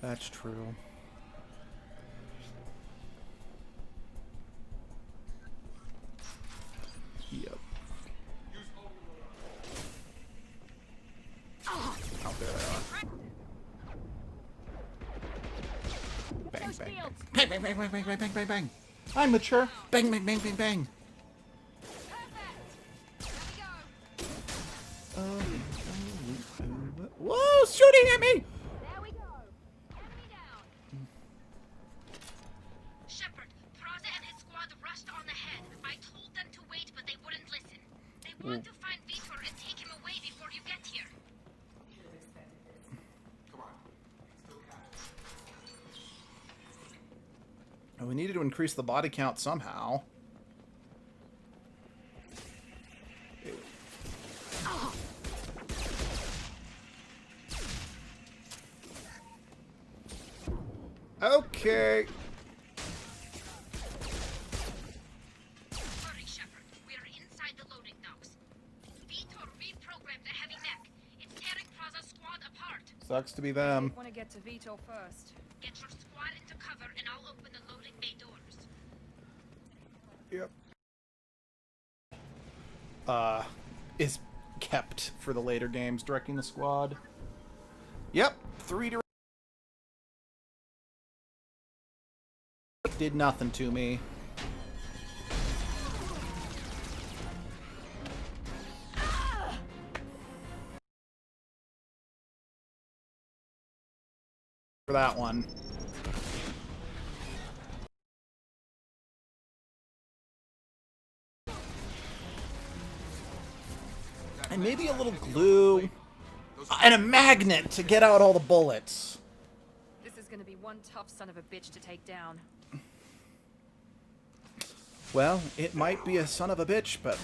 That's true. Yep. Oh, there they are. Bang, bang. Bang, bang, bang, bang, bang, bang, bang, bang, bang. I'm mature. Bang, bang, bang, bang, bang. Whoa, shooting at me! There we go. Enemy down. Shepard, Praza and his squad rushed on ahead. I told them to wait, but they wouldn't listen. They want to find Vitor and take him away before you get here. Come on. Oh, we needed to increase the body count somehow. Okay. Hurry, Shepard. We are inside the loading docks. Vitor reprogrammed the heavy mech. It's tearing Praza's squad apart. Sucks to be them. I want to get to Vitor first. Get your squad into cover and I'll open the loading bay doors. Yep. Is kept for the later games, directing the squad. Yep, 3 did nothing to me. For that one. And maybe a little glue. And a magnet to get out all the bullets. This is gonna be one tough son of a bitch to take down. Well, it might be a son of a bitch, but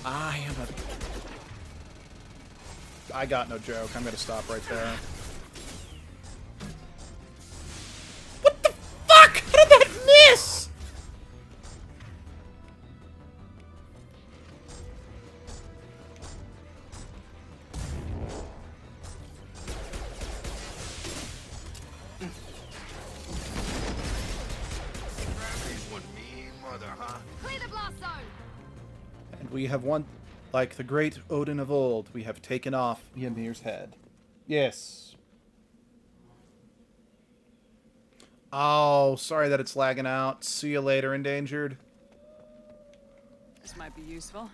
I got no joke. I'm gonna stop right there. What the fuck? How did that miss? Clear the blast zone! And we have won, like the great Odin of old, we have taken off Ymir's head. Yes. Oh, sorry that it's lagging out. See you later, Endangered. This might be useful.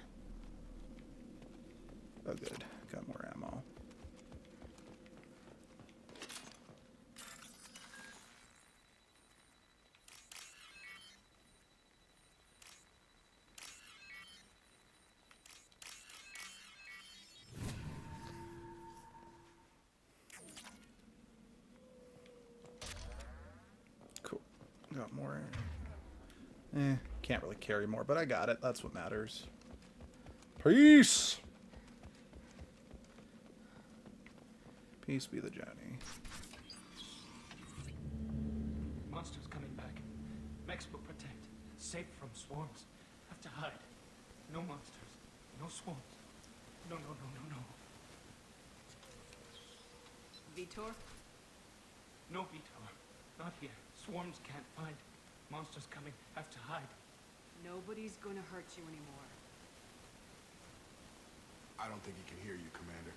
Oh, good. Got more ammo. Cool. Got more. Can't really carry more, but I got it. That's what matters. Peace! Peace be the journey. Monsters coming back. Mex will protect. Safe from swarms. Have to hide. No monsters. No swarms. No, no, no, no, no. Vitor? No, Vitor. Not here. Swarms can't find. Monsters coming. Have to hide. Nobody's gonna hurt you anymore. I don't think he can hear you, Commander.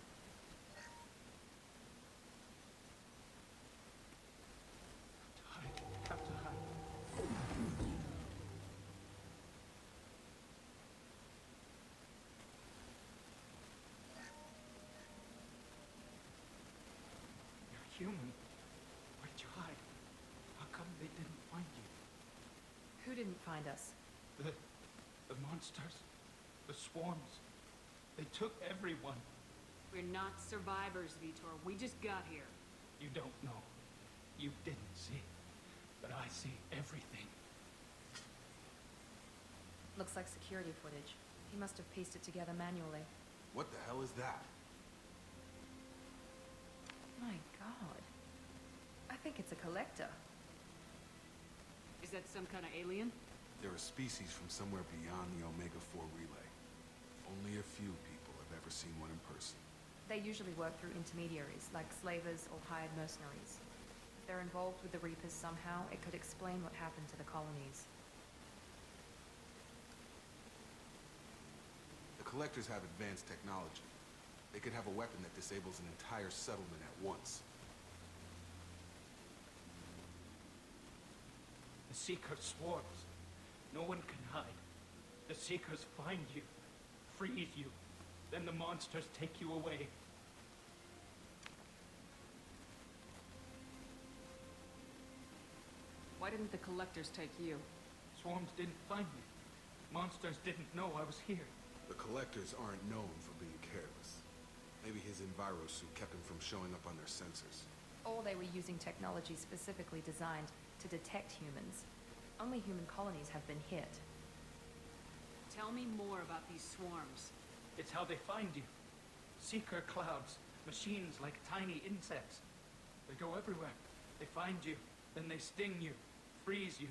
Have to hide. You're human. Where'd you hide? How come they didn't find you? Who didn't find us? The monsters. The swarms. They took everyone. We're not survivors, Vitor. We just got here. You don't know. You didn't see. But I see everything. Looks like security footage. He must have pieced it together manually. What the hell is that? My god. I think it's a collector. Is that some kind of alien? They're a species from somewhere beyond the Omega-4 relay. Only a few people have ever seen one in person. They usually work through intermediaries, like slavers or hired mercenaries. If they're involved with the Reapers somehow, it could explain what happened to the colonies. The Collectors have advanced technology. They could have a weapon that disables an entire settlement at once. The Seeker swarms. No one can hide. The Seekers find you, freeze you, then the monsters take you away. Why didn't the collectors take you? Swarms didn't find me. Monsters didn't know I was here. The Collectors aren't known for being careless. Maybe his envirosuit kept him from showing up on their sensors. Or they were using technology specifically designed to detect humans. Only human colonies have been hit. Tell me more about these swarms. It's how they find you. Seeker clouds, machines like tiny insects. They go everywhere. They find you, then they sting you, freeze you.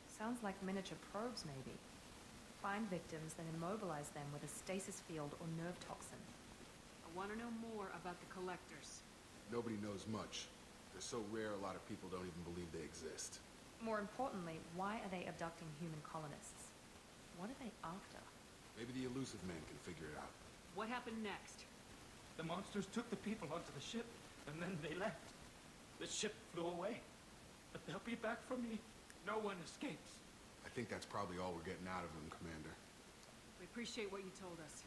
Sounds like miniature probes, maybe. Find victims, then immobilize them with a stasis field or nerve toxin. I want to know more about the collectors. Nobody knows much. They're so rare, a lot of people don't even believe they exist. More importantly, why are they abducting human colonists? What are they after? Maybe the Elusive Man can figure it out. What happened next? The monsters took the people onto the ship, and then they left. The ship flew away. But they'll be back for me. No one escapes. I think that's probably all we're getting out of them, Commander. We appreciate what you told us.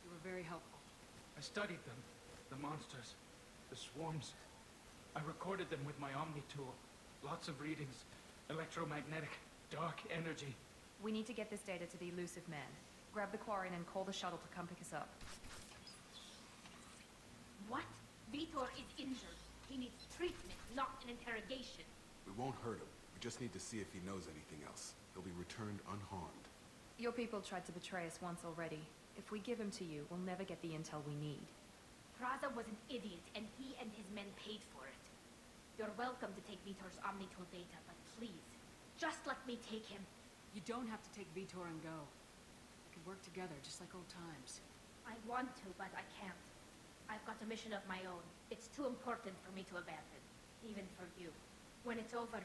You were very helpful. I studied them. The monsters. The swarms. I recorded them with my Omni tool. Lots of readings. Electromagnetic. Dark energy. We need to get this data to the Elusive Man. Grab the Quarian and call the shuttle to come pick us up. What? Vitor is injured. He needs treatment, not an interrogation. We won't hurt him. We just need to see if he knows anything else. He'll be returned unharmed. Your people tried to betray us once already. If we give him to you, we'll never get the intel we need. Praza was an idiot, and he and his men paid for it. You're welcome to take Vitor's Omnitool data, but please, just let me take him. You don't have to take Vitor and go. We could work together, just like old times. I want to, but I can't. I've got a mission of my own. It's too important for me to abandon, even for you. When it's over,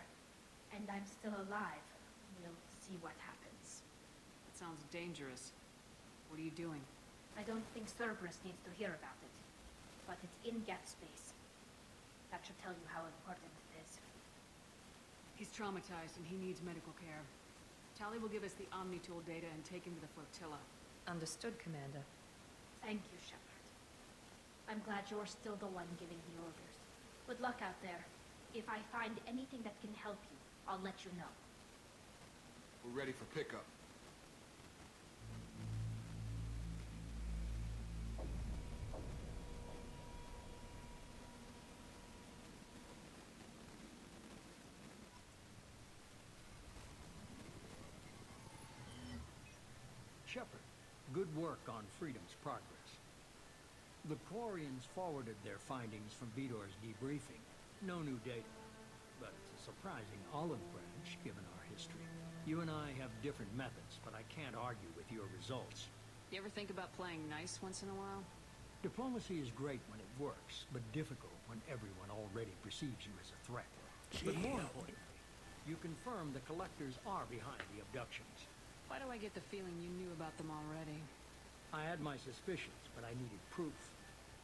and I'm still alive, we'll see what happens. That sounds dangerous. What are you doing? I don't think Cerberus needs to hear about it, but it's in Geth space. That should tell you how important it is. He's traumatized and he needs medical care. Tali will give us the Omnitool data and take him to the flotilla. Understood, Commander. Thank you, Shepard. I'm glad you're still the one giving the orders. Good luck out there. If I find anything that can help you, I'll let you know. We're ready for pickup. Shepard, good work on Freedom's progress. The Quarians forwarded their findings from Vitor's debriefing. No new data, but it's a surprising olive branch given our history. You and I have different methods, but I can't argue with your results. You ever think about playing nice once in a while? Diplomacy is great when it works, but difficult when everyone already perceives you as a threat. But more importantly, you confirm the Collectors are behind the abductions. Why do I get the feeling you knew about them already? I had my suspicions, but I needed proof.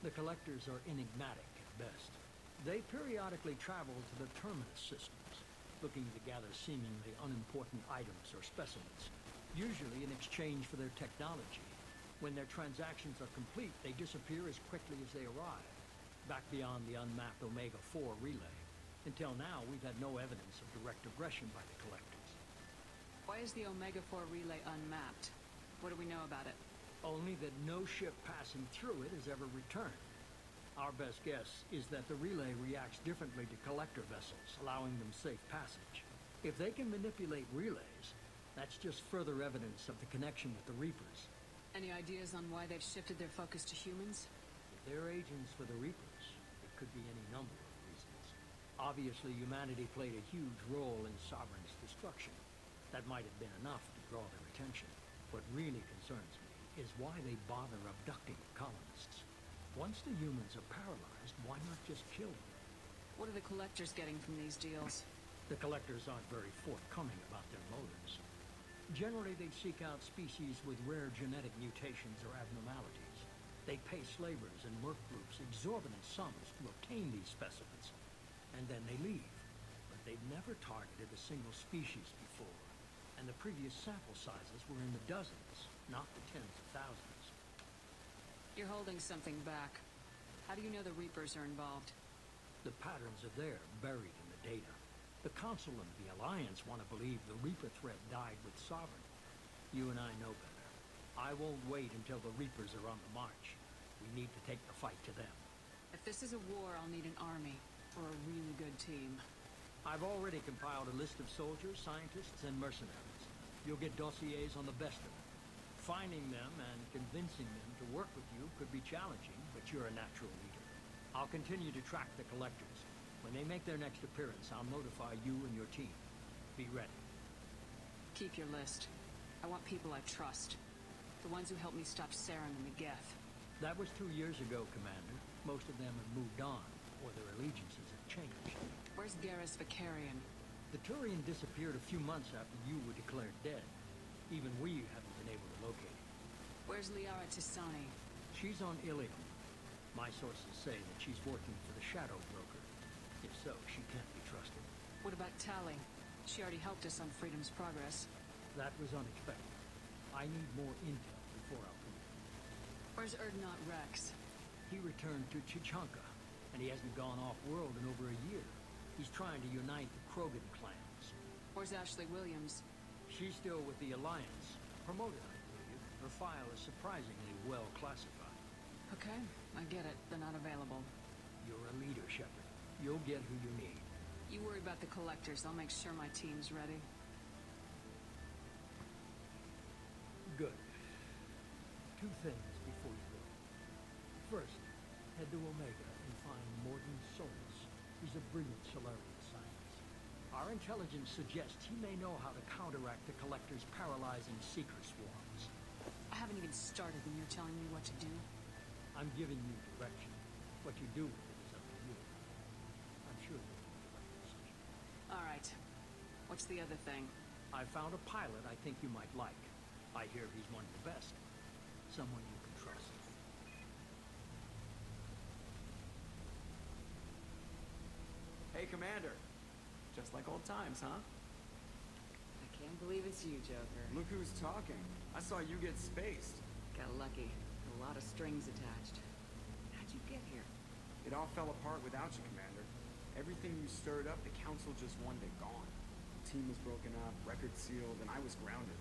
The Collectors are enigmatic at best. They periodically travel to the Terminus systems, looking to gather seemingly unimportant items or specimens, usually in exchange for their technology. When their transactions are complete, they disappear as quickly as they arrive, back beyond the unmapped Omega-4 relay. Until now, we've had no evidence of direct aggression by the Collectors. Why is the Omega-4 relay unmapped? What do we know about it? Only that no ship passing through it has ever returned. Our best guess is that the relay reacts differently to collector vessels, allowing them safe passage. If they can manipulate relays, that's just further evidence of the connection with the Reapers. Any ideas on why they've shifted their focus to humans? If they're agents for the Reapers, it could be any number of reasons. Obviously, humanity played a huge role in Sovereign's destruction. That might have been enough to draw their attention. What really concerns me is why they bother abducting colonists. Once the humans are paralyzed, why not just kill them? What are the Collectors getting from these deals? The Collectors aren't very forthcoming about their motives. Generally, they seek out species with rare genetic mutations or abnormalities. They pay slavers and merc groups exorbitant sums to obtain these specimens, and then they leave. But they've never targeted a single species before. And the previous sample sizes were in the dozens, not the tens of thousands. You're holding something back. How do you know the Reapers are involved? The patterns are there, buried in the data. The Council and the Alliance want to believe the Reaper threat died with Sovereign. You and I know better. I won't wait until the Reapers are on the march. We need to take the fight to them. If this is a war, I'll need an army, or a really good team. I've already compiled a list of soldiers, scientists, and mercenaries. You'll get dossiers on the best of them. Finding them and convincing them to work with you could be challenging, but you're a natural leader. I'll continue to track the Collectors. When they make their next appearance, I'll notify you and your team. Be ready. Keep your list. I want people I trust. The ones who helped me stop Saren and the Geth. That was 2 years ago, Commander. Most of them have moved on, or their allegiances have changed. Where's Garrus Vakarian? The Turian disappeared a few months after you were declared dead. Even we haven't been able to locate him. Where's Liara Tisani? She's on Ilium. My sources say that she's working for the Shadow Broker. If so, she can't be trusted. What about Tali? She already helped us on Freedom's Progress. That was unexpected. I need more intel before I'll commit. Where's Erdnot Rex? He returned to Chichanka, and he hasn't gone off-world in over a year. He's trying to unite the Krogan clans. Where's Ashley Williams? She's still with the Alliance. Promoted, I believe. Her file is surprisingly well classified. Okay, I get it. They're not available. You're a leader, Shepard. You'll get who you need. You worry about the Collectors. I'll make sure my team's ready. Good. Two things before you go. First, Head to Omega and find Mordin Solus. He's a brilliant Solarian scientist. Our intelligence suggests he may know how to counteract the Collector's paralyzing seeker swarms. I haven't even started and you're telling me what to do? I'm giving you direction. What you do with it is up to you. I'm sure you'll make the right decision. All right. What's the other thing? I found a pilot I think you might like. I hear he's one of the best. Someone you can trust. Hey, Commander. Just like old times, huh? I can't believe it's you, Joker. Look who's talking. I saw you get spaced. Got lucky. A lot of strings attached. How'd you get here? It all fell apart without you, Commander. Everything you stirred up, the Council just wanted it gone. The team was broken up, record sealed, and I was grounded.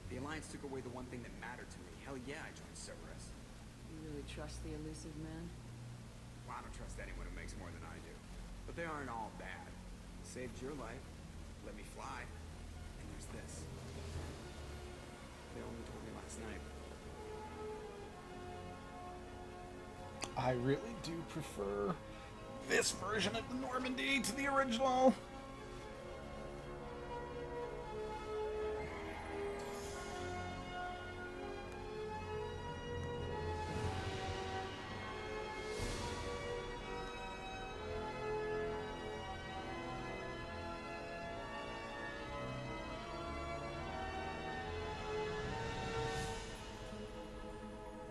The Alliance took away the one thing that mattered to me. Hell yeah, I joined Cerberus. You really trust the elusive man? Well, I don't trust anyone who makes more than I do. But they aren't all bad. Saved your life, let me fly, and there's this. They only told me last night. I really do prefer this version of the Normandy to the original.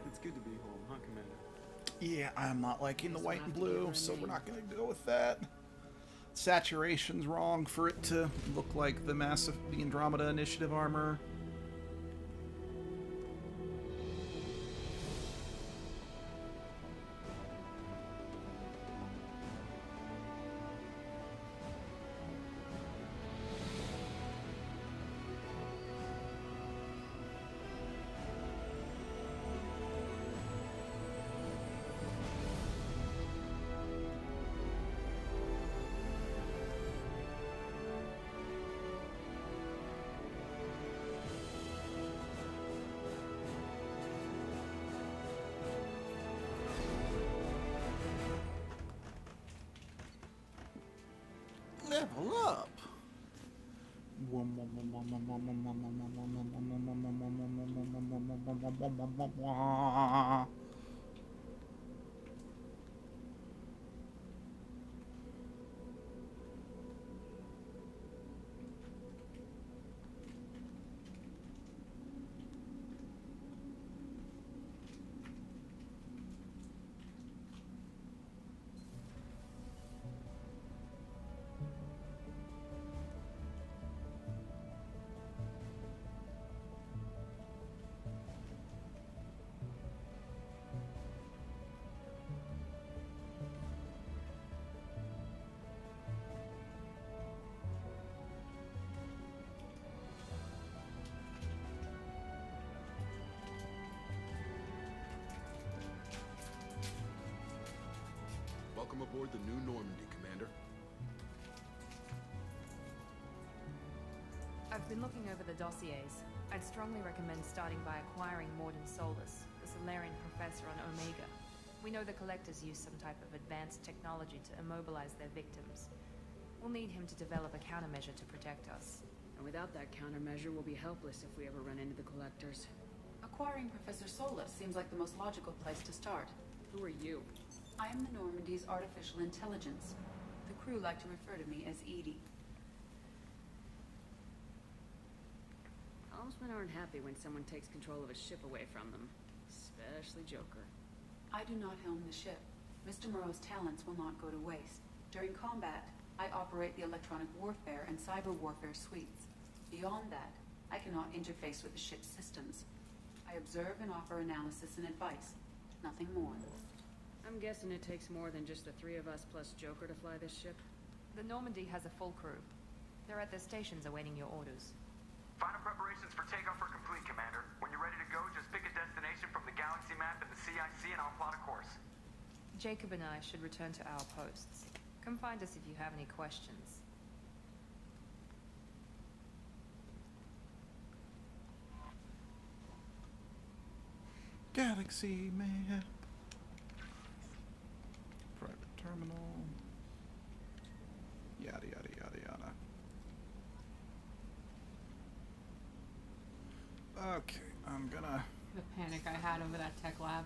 It's good to be home, huh, Commander? Yeah, I'm not liking the white and blue, so we're not going to go with that. Saturation's wrong for it to look like the Andromeda Initiative armor. Level up. Welcome aboard the new Normandy, Commander. I've been looking over the dossiers. I'd strongly recommend starting by acquiring Mordin Solus, the Solarian professor on Omega. We know the Collectors use some type of advanced technology to immobilize their victims. We'll need him to develop a countermeasure to protect us. And without that countermeasure, we'll be helpless if we ever run into the Collectors. Acquiring Professor Solus seems like the most logical place to start. Who are you? I am the Normandy's artificial intelligence. The crew like to refer to me as Edie. Helmsmen aren't happy when someone takes control of a ship away from them. Especially Joker. I do not helm the ship. Mr. Moreau's talents will not go to waste. During combat, I operate the electronic warfare and cyber warfare suites. Beyond that, I cannot interface with the ship's systems. I observe and offer analysis and advice. Nothing more. I'm guessing it takes more than just the three of us plus Joker to fly this ship? The Normandy has a full crew. They're at their stations awaiting your orders. Final preparations for takeoff are complete, Commander. When you're ready to go, just pick a destination from the galaxy map and the CIC and I'll plot a course. Jacob and I should return to our posts. Come find us if you have any questions. Galaxy map. terminal. Yada yada yada yada. Okay, I'm gonna. The panic I had over that tech lab.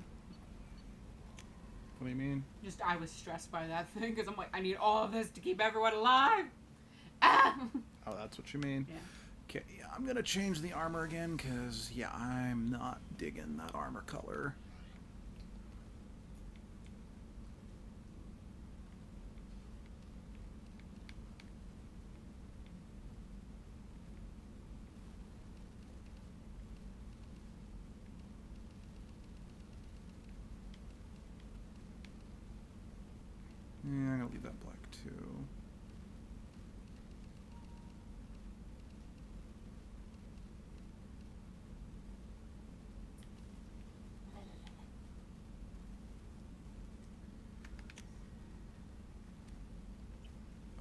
What do you mean? Just I was stressed by that thing because I'm like, I need all of this to keep everyone alive. Ah! Oh, that's what you mean? Yeah. Okay, yeah, I'm gonna change the armor again because, yeah, I'm not digging that armor color. Yeah, I'm gonna leave that black too.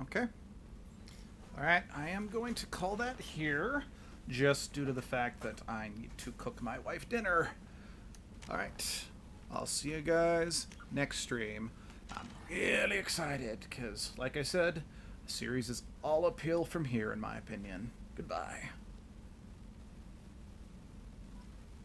Okay. Alright, I am going to call that here, just due to the fact that I need to cook my wife dinner. Alright, I'll see you guys next stream. I'm really excited, because, like I said, the series is all uphill from here, in my opinion. Goodbye.